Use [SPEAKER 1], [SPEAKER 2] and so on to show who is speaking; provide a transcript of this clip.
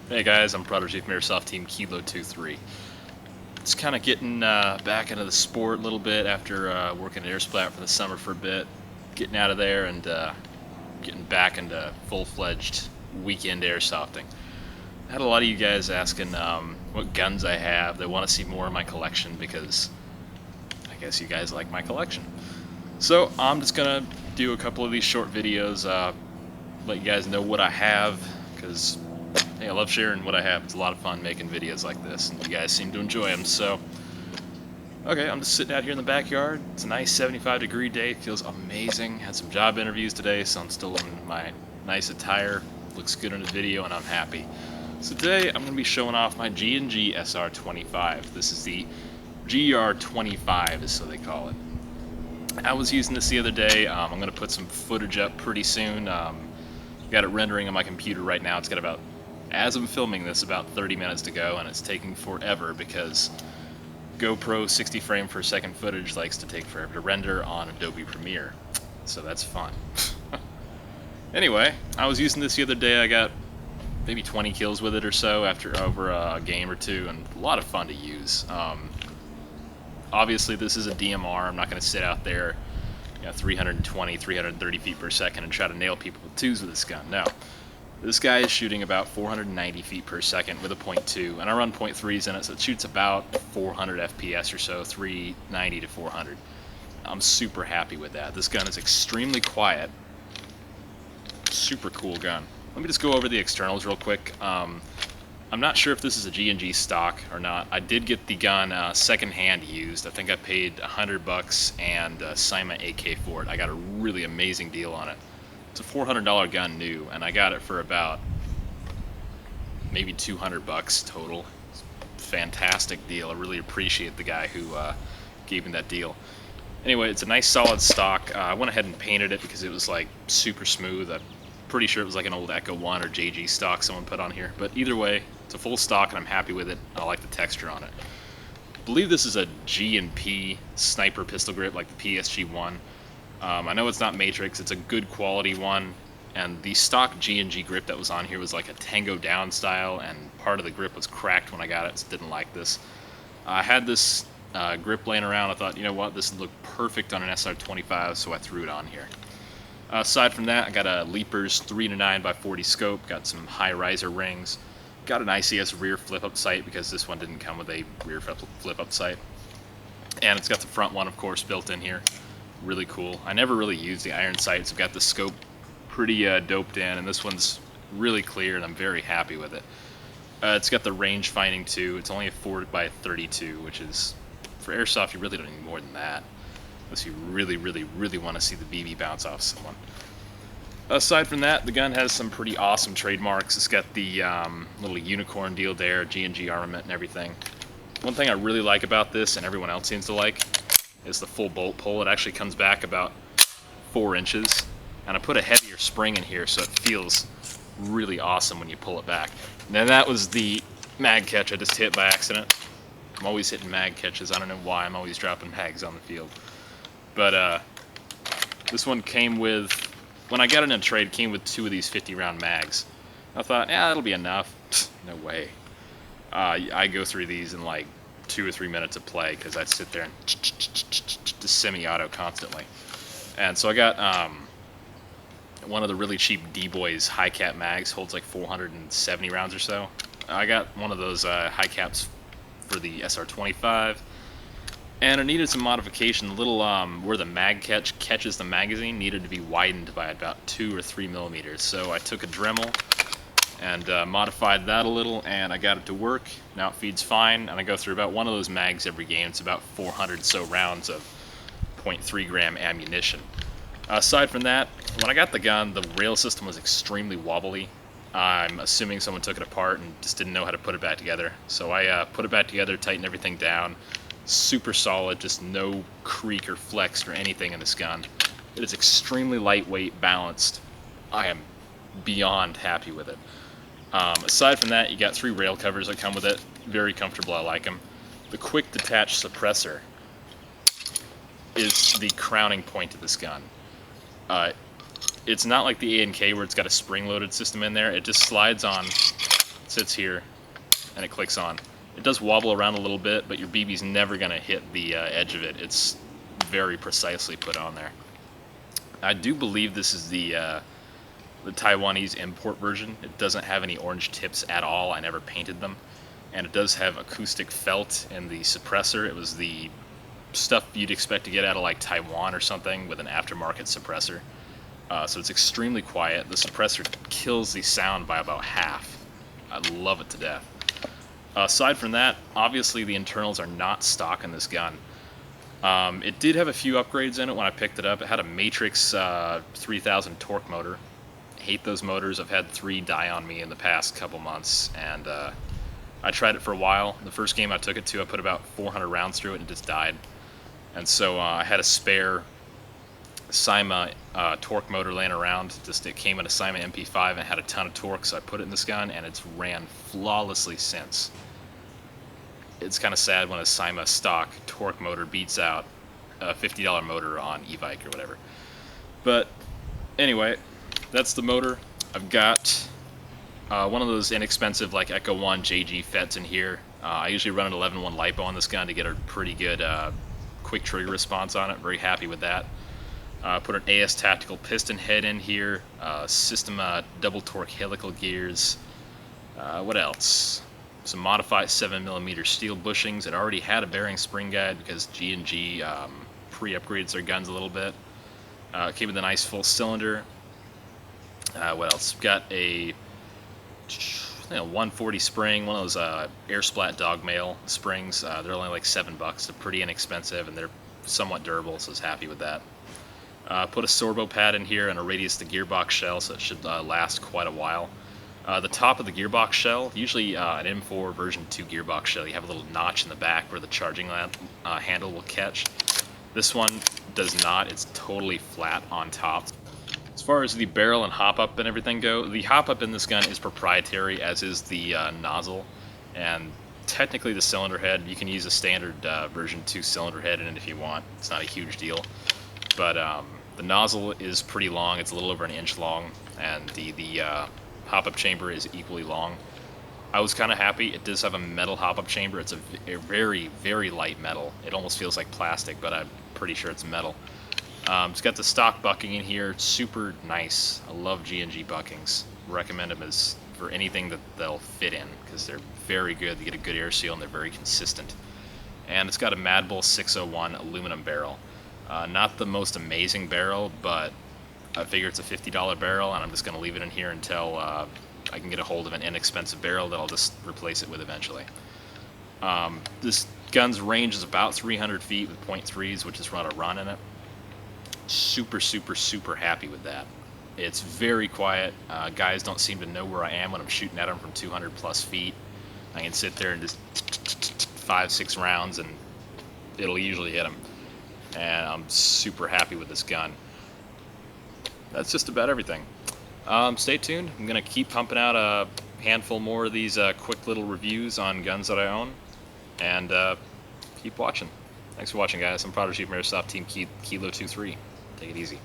[SPEAKER 1] Hey guys, I'm Prodigy from Airsoft Team Kilo23. It's kind of getting back into the sport a little bit after working at Airsplat for the summer for a bit. Getting out of there and getting back into full-fledged weekend airsofting. I had a lot of you guys asking what guns I have. They want to see more of my collection because I guess you guys like my collection. So I'm just gonna do a couple of these short videos, let you guys know what I have, because hey, I love sharing what I have. It's a lot of fun making videos like this, and you guys seem to enjoy them. So, okay, I'm just sitting out here in the backyard. It's a nice 75-degree day. It feels amazing. Had some job interviews today, so I'm still in my nice attire. Looks good in the video, and I'm happy. So today, I'm going to be showing off my G&G SR25. This is the GR25, is so they call it. I was using this the other day. I'm going to put some footage up pretty soon. Got it rendering on my computer right now. It's got about, as I'm filming this, about 30 minutes to go, and it's taking forever because GoPro 60 frame per second footage likes to take forever to render on Adobe Premiere. So that's fun. Anyway, I was using this the other day. I got maybe 20 kills with it or so over a game or two, and a lot of fun to use. Obviously, this is a DMR. I'm not going to sit out there 320, 330 feet per second and try to nail people with twos with this gun. No. This guy is shooting about 490 feet per second with a .2, and I run .3s in it, so it shoots about 400 FPS or so, 390 to 400. I'm super happy with that. This gun is extremely quiet. Super cool gun. Let me just go over the externals real quick. I'm not sure if this is a G&G stock or not. I did get the gun second-hand used. I think I paid $100 and signed my AK for it. I got a really amazing deal on it. It's a $400 gun new, and I got it for about maybe $200 total. Fantastic deal. I really appreciate the guy who gave me that deal. Anyway, it's a nice solid stock. I went ahead and painted it because it was like super smooth. I'm pretty sure it was like an old Echo 1 or JG stock someone put on here. But either way, it's a full stock and I'm happy with it. I like the texture on it. I believe this is a G&P sniper pistol grip like the PSG-1. I know it's not Matrix, it's a good quality one, and the stock G&G grip that was on here was like a Tango Down style, and part of the grip was cracked when I got it, so didn't like this. I had this grip laying around. I thought, you know what, this would look perfect on an SR25, so I threw it on here. Aside from that, I got a Leapers 3-9x40 scope, got some high riser rings, got an ICS rear flip-up sight because this one didn't come with a rear flip-up sight, and it's got the front one, of course, built in here. Really cool. I never really used the iron sights. I've got the scope pretty doped in, and this one's really clear, and I'm very happy with it. It's got the range finding too. It's only a 4x32, which is, for airsoft, you really don't need more than that, unless you really, really, really want to see the BB bounce off someone. Aside from that, the gun has some pretty awesome trademarks. It's got the little unicorn deal there, G&G armament and everything. One thing I really like about this, and everyone else seems to like, is the full bolt pull. It actually comes back about 4 inches, and I put a heavier spring in here so it feels really awesome when you pull it back. And then that was the mag catch I just hit by accident. I'm always hitting mag catches. I don't know why. I'm always dropping mags on the field. But this one came with, when I got it in a trade, it came with 2 of these 50-round mags. I thought, yeah, that'll be enough. No way. I go through these in like 2 or 3 minutes of play because I'd sit there and just semi-auto constantly. And so I got one of the really cheap D-Boys high cap mags, holds like 470 rounds or so. I got one of those high caps for the SR25, and it needed some modification. The little where the mag catches the magazine needed to be widened by about 2 or 3 millimeters. So I took a Dremel and modified that a little, and I got it to work. Now it feeds fine, and I go through about one of those mags every game. It's about 400 so rounds of 0.3 gram ammunition. Aside from that, when I got the gun, the rail system was extremely wobbly. I'm assuming someone took it apart and just didn't know how to put it back together. So I put it back together, tightened everything down. Super solid, just no creak or flex or anything in this gun. It is extremely lightweight, balanced. I am beyond happy with it. Aside from that, you got 3 rail covers that come with it. Very comfortable, I like them. The quick detach suppressor is the crowning point of this gun. It's not like the A&K where it's got a spring-loaded system in there. It just slides on sits here, and it clicks on. It does wobble around a little bit, but your BB's never going to hit the edge of it. It's very precisely put on there. I do believe this is the Taiwanese import version. It doesn't have any orange tips at all. I never painted them. And it does have acoustic felt in the suppressor. It was the stuff you'd expect to get out of like Taiwan or something with an aftermarket suppressor. So it's extremely quiet. The suppressor kills the sound by about half. I love it to death. Aside from that, obviously the internals are not stock in this gun. It did have a few upgrades in it when I picked it up. It had a Matrix 3000 torque motor. Hate those motors. I've had 3 die on me in the past couple months, and I tried it for a while. The first game I took it to, I put about 400 rounds through it and it just died. And so I had a spare Cyma torque motor laying around. It came in a Cyma MP5 and had a ton of torque, so I put it in this gun, and it's ran flawlessly since. It's kind of sad when a Cyma stock torque motor beats out a $50 motor on e-bike or whatever. But anyway, that's the motor. I've got one of those inexpensive like Echo 1 JG FETs in here. I usually run an 11.1 LiPo on this gun to get a pretty good quick trigger response on it. Very happy with that. Put an ASTKilo piston head in here. System double torque helical gears. What else? Some modified 7mm steel bushings. It already had a bearing spring guide because G&G pre-upgrades their guns a little bit. Came with a nice full cylinder. What else? Got a 140 spring, one of those air splat dogmail springs. They're only like $7. They're pretty inexpensive and they're somewhat durable, so I was happy with that. Put a sorbo pad in here and a radius to gearbox shell, so it should last quite a while. The top of the gearbox shell, usually an M4 version 2 gearbox shell, you have a little notch in the back where the charging handle will catch. This one does not. It's totally flat on top. As far as the barrel and hop-up and everything go, the hop-up in this gun is proprietary, as is the nozzle, and technically the cylinder head. You can use a standard version 2 cylinder head in it if you want. It's not a huge deal. But the nozzle is pretty long. It's a little over an inch long, and the hop-up chamber is equally long. I was kind of happy. It does have a metal hop-up chamber. It's a very, very light metal. It almost feels like plastic, but I'm pretty sure it's metal. It's got the stock bucking in here. It's super nice. I love G&G buckings. Recommend them as for anything that they'll fit in, because they're very good. They get a good air seal and they're very consistent. And it's got a Mad Bull 601 aluminum barrel. Not the most amazing barrel, but I figure it's a $50 barrel, and I'm just going to leave it in here until I can get a hold of an inexpensive barrel that I'll just replace it with eventually. This gun's range is about 300 feet with .3s, which is what I run in it. Super, super, super happy with that. It's very quiet. Guys don't seem to know where I am when I'm shooting at them from 200 plus feet. I can sit there and just 5-6 rounds, and it'll usually hit them. And I'm super happy with this gun. That's just about everything. Stay tuned. I'm going to keep pumping out a handful more of these quick little reviews on guns that I own. And keep watching. Thanks for watching, guys. I'm Prodigy from Airsoft Team Kilo23. Take it easy.